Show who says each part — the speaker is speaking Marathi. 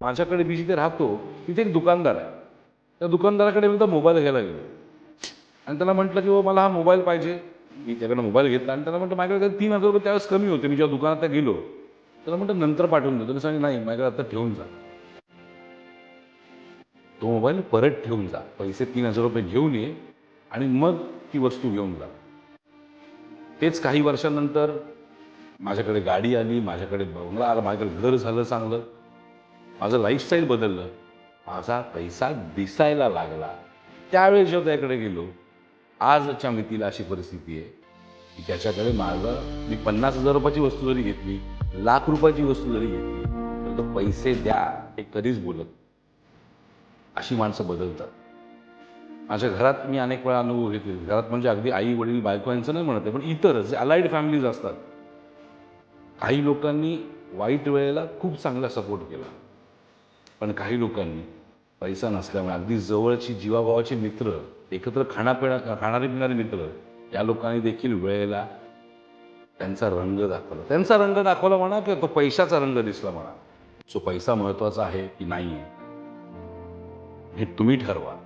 Speaker 1: माझ्याकडे मी जिथे राहतो तिथे एक दुकानदार आहे. त्या दुकानदाराकडे मी मोबाईल घ्यायला गेलो आणि त्याला म्हटलं की बाबा मला हा मोबाईल पाहिजे. मी त्याकडे मोबाईल घेतला आणि त्याला म्हटलं माझ्याकडे 3,000 त्यावेळेस कमी होते. मी जेव्हा दुकानात गेलो त्याला म्हटलं नंतर पाठवून देतो. त्याने सांगितलं नाही माझ्याकडे आता ठेवून जा. तो मोबाईल परत ठेवून जा. पैसे 3,000 घेऊन ये आणि मग ती वस्तू घेऊन जा. तेच काही वर्षानंतर माझ्याकडे गाडी आली, माझ्याकडे बंगला आला, माझ्याकडे घर झालं चांगलं. माझं लाईफस्टाईल बदललं. माझा पैसा दिसायला लागला. त्यावेळेस जेव्हा त्याकडे गेलो, आजच्या मितीला अशी परिस्थिती आहे की त्याच्याकडे माझं मी 50,000 वस्तू जरी घेतली, ₹1,00,000 वस्तू जरी घेतली, तर तो पैसे द्या हे कधीच बोलत नाही. अशी माणसं बदलतात. माझ्या घरात मी अनेक वेळा अनुभव घेतले. घरात म्हणजे अगदी आई वडील बायको यांचं नाही म्हणत आहे, पण इतर जे अलाइड फॅमिलीज असतात. काही लोकांनी वाईट वेळेला खूप चांगला सपोर्ट केला, पण काही लोकांनी पैसा नसल्यामुळे अगदी जवळची जीवाभावाची मित्र, एकत्र खाणारे पिणारे मित्र, या लोकांनी देखील वेळेला त्यांचा रंग दाखवला. त्यांचा रंग दाखवला म्हणा किंवा तो पैशाचा रंग दिसला म्हणा. सो पैसा महत्वाचा आहे की नाही हे तुम्ही ठरवा.